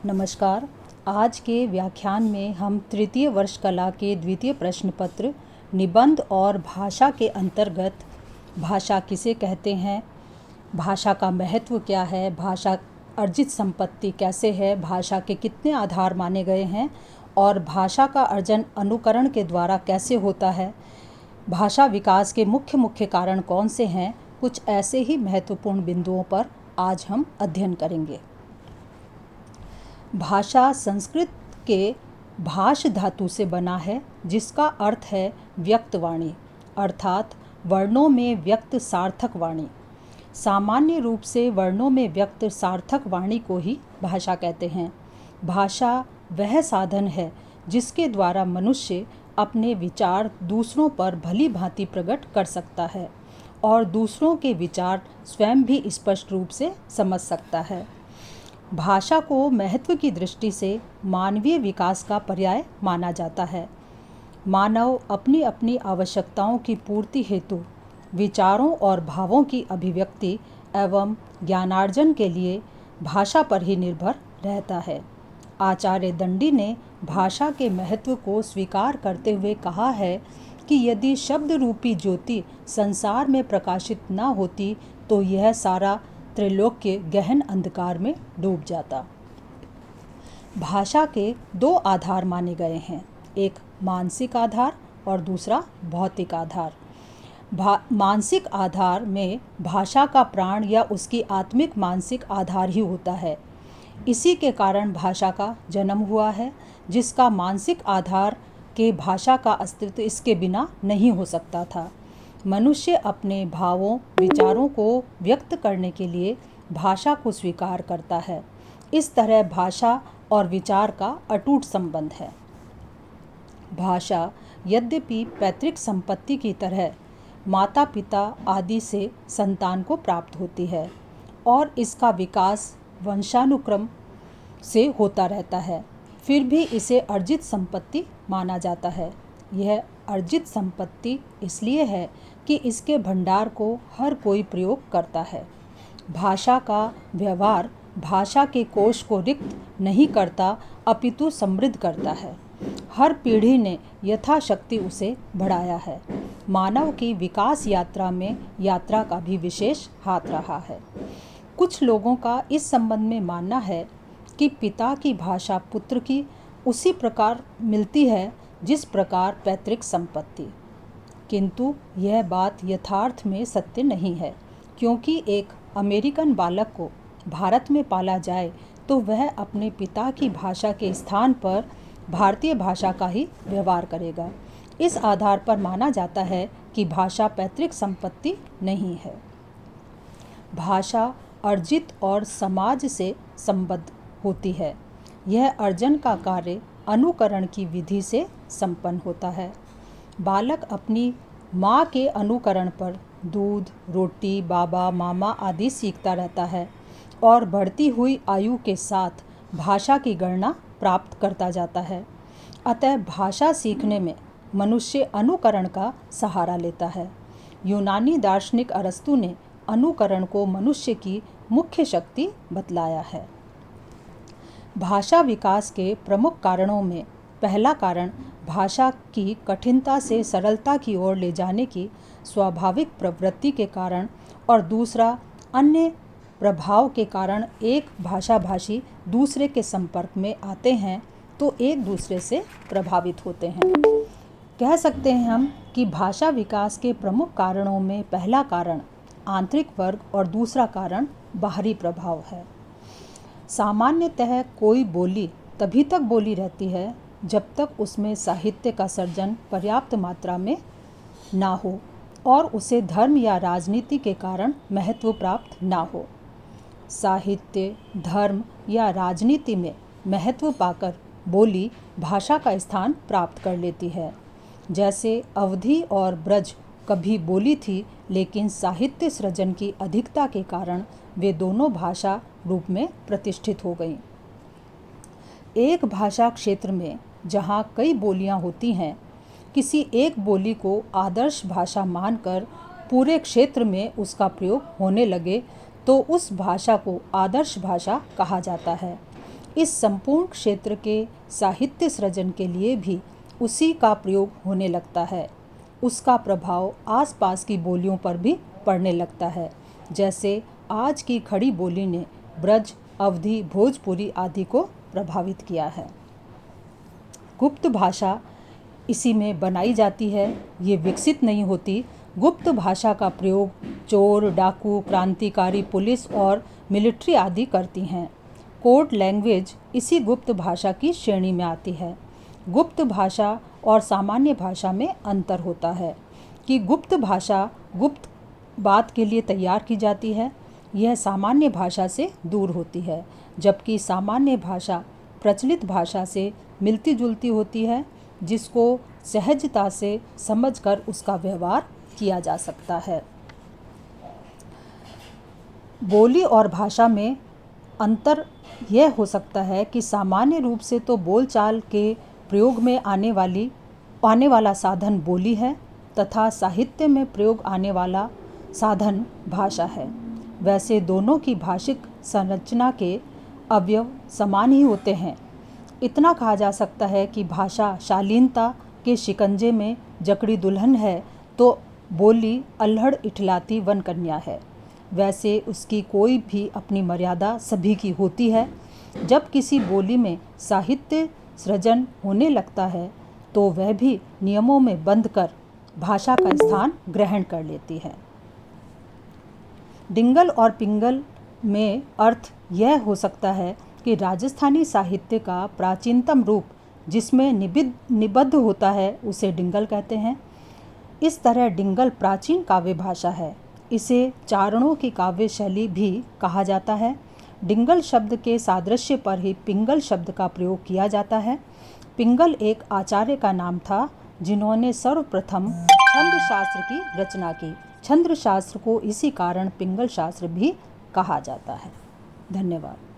नमस्कार। आज के व्याख्यान में हम तृतीय वर्ष कला के द्वितीय प्रश्न पत्र निबंध और भाषा के अंतर्गत भाषा किसे कहते हैं, भाषा का महत्व क्या है, भाषा अर्जित संपत्ति कैसे है, भाषा के कितने आधार माने गए हैं और भाषा का अर्जन अनुकरण के द्वारा कैसे होता है, भाषा विकास के मुख्य मुख्य कारण कौन से हैं, कुछ ऐसे ही महत्वपूर्ण बिंदुओं पर आज हम अध्ययन करेंगे। भाषा संस्कृत के भाष धातु से बना है, जिसका अर्थ है व्यक्त वाणी, अर्थात वर्णों में व्यक्त सार्थक वाणी। सामान्य रूप से वर्णों में व्यक्त सार्थक वाणी को ही भाषा कहते हैं। भाषा वह साधन है जिसके द्वारा मनुष्य अपने विचार दूसरों पर भली भांति प्रकट कर सकता है और दूसरों के विचार स्वयं भी स्पष्ट रूप से समझ सकता है। भाषा को महत्व की दृष्टि से मानवीय विकास का पर्याय माना जाता है। मानव अपनी अपनी आवश्यकताओं की पूर्ति हेतु विचारों और भावों की अभिव्यक्ति एवं ज्ञानार्जन के लिए भाषा पर ही निर्भर रहता है। आचार्य दंडी ने भाषा के महत्व को स्वीकार करते हुए कहा है कि यदि शब्द रूपी ज्योति संसार में प्रकाशित न होती तो यह सारा त्रैलोक्य गहन अंधकार में डूब जाता। भाषा के दो आधार माने गए हैं, एक मानसिक आधार और दूसरा भौतिक आधार। मानसिक आधार में भाषा का प्राण या उसकी आत्मिक मानसिक आधार ही होता है। इसी के कारण भाषा का जन्म हुआ है, जिसका मानसिक आधार के भाषा का अस्तित्व इसके बिना नहीं हो सकता था। मनुष्य अपने भावों विचारों को व्यक्त करने के लिए भाषा को स्वीकार करता है। इस तरह भाषा और विचार का अटूट संबंध है। भाषा यद्यपि पैतृक संपत्ति की तरह माता पिता आदि से संतान को प्राप्त होती है और इसका विकास वंशानुक्रम से होता रहता है, फिर भी इसे अर्जित संपत्ति माना जाता है। यह अर्जित संपत्ति इसलिए है कि इसके भंडार को हर कोई प्रयोग करता है। भाषा का व्यवहार भाषा के कोश को रिक्त नहीं करता, अपितु समृद्ध करता है। हर पीढ़ी ने यथाशक्ति उसे बढ़ाया है। मानव की विकास यात्रा में यात्रा का भी विशेष हाथ रहा है। कुछ लोगों का इस संबंध में मानना है कि पिता की भाषा पुत्र की उसी प्रकार मिलती है जिस प्रकार पैतृक संपत्ति, किंतु यह बात यथार्थ में सत्य नहीं है, क्योंकि एक अमेरिकन बालक को भारत में पाला जाए तो वह अपने पिता की भाषा के स्थान पर भारतीय भाषा का ही व्यवहार करेगा। इस आधार पर माना जाता है कि भाषा पैतृक संपत्ति नहीं है। भाषा अर्जित और समाज से संबद्ध होती है। यह अर्जन का कार्य अनुकरण की विधि से संपन्न होता है। बालक अपनी माँ के अनुकरण पर दूध, रोटी, बाबा, मामा आदि सीखता रहता है और बढ़ती हुई आयु के साथ भाषा की गणना प्राप्त करता जाता है। अतः भाषा सीखने में मनुष्य अनुकरण का सहारा लेता है। यूनानी दार्शनिक अरस्तु ने अनुकरण को मनुष्य की मुख्य शक्ति बतलाया है। भाषा विकास के प्रमुख कारणों में पहला कारण भाषा की कठिनता से सरलता की ओर ले जाने की स्वाभाविक प्रवृत्ति के कारण और दूसरा अन्य प्रभाव के कारण एक भाषाभाषी दूसरे के संपर्क में आते हैं तो एक दूसरे से प्रभावित होते हैं। कह सकते हैं हम कि भाषा विकास के प्रमुख कारणों में पहला कारण आंतरिक वर्ग और दूसरा कारण बाहरी प्रभाव है। सामान्यतः कोई बोली तभी तक बोली रहती है जब तक उसमें साहित्य का सर्जन पर्याप्त मात्रा में ना हो और उसे धर्म या राजनीति के कारण महत्व प्राप्त ना हो। साहित्य, धर्म या राजनीति में महत्व पाकर बोली भाषा का स्थान प्राप्त कर लेती है। जैसे अवधी और ब्रज कभी बोली थी, लेकिन साहित्य सृजन की अधिकता के कारण वे दोनों भाषा रूप में प्रतिष्ठित हो गईं। एक भाषा क्षेत्र में जहाँ कई बोलियाँ होती हैं, किसी एक बोली को आदर्श भाषा मानकर पूरे क्षेत्र में उसका प्रयोग होने लगे तो उस भाषा को आदर्श भाषा कहा जाता है। इस संपूर्ण क्षेत्र के साहित्य सृजन के लिए भी उसी का प्रयोग होने लगता है। उसका प्रभाव आसपास की बोलियों पर भी पड़ने लगता है, जैसे आज की खड़ी बोली ने ब्रज, अवधी, भोजपुरी आदि को प्रभावित किया है। गुप्त भाषा इसी में बनाई जाती है, ये विकसित नहीं होती। गुप्त भाषा का प्रयोग चोर, डाकू, क्रांतिकारी, पुलिस और मिलिट्री आदि करती हैं। कोड लैंग्वेज इसी गुप्त भाषा की श्रेणी में आती है। गुप्त भाषा और सामान्य भाषा में अंतर होता है कि गुप्त भाषा गुप्त बात के लिए तैयार की जाती है, यह सामान्य भाषा से दूर होती है, जबकि सामान्य भाषा प्रचलित भाषा से मिलती जुलती होती है, जिसको सहजता से समझकर उसका व्यवहार किया जा सकता है। बोली और भाषा में अंतर यह हो सकता है कि सामान्य रूप से तो बोलचाल के प्रयोग में आने वाला साधन बोली है तथा साहित्य में प्रयोग आने वाला साधन भाषा है। वैसे दोनों की भाषिक संरचना के अवयव समान ही होते हैं। इतना कहा जा सकता है कि भाषा शालीनता के शिकंजे में जकड़ी दुल्हन है तो बोली अल्हड़ इठलाती वन कन्या है। वैसे उसकी कोई भी अपनी मर्यादा सभी की होती है। जब किसी बोली में साहित्य सृजन होने लगता है तो वह भी नियमों में बंधकर भाषा का स्थान ग्रहण कर लेती है। डिंगल और पिंगल में अर्थ यह हो सकता है कि राजस्थानी साहित्य का प्राचीनतम रूप जिसमें निबद्ध होता है उसे डिंगल कहते हैं। इस तरह डिंगल प्राचीन काव्य भाषा है। इसे चारणों की काव्य शैली भी कहा जाता है। डिंगल शब्द के सादृश्य पर ही पिंगल शब्द का प्रयोग किया जाता है। पिंगल एक आचार्य का नाम था जिन्होंने सर्वप्रथम छंद शास्त्र की रचना की। छंद शास्त्र को इसी कारण पिंगल शास्त्र भी कहा जाता है। धन्यवाद।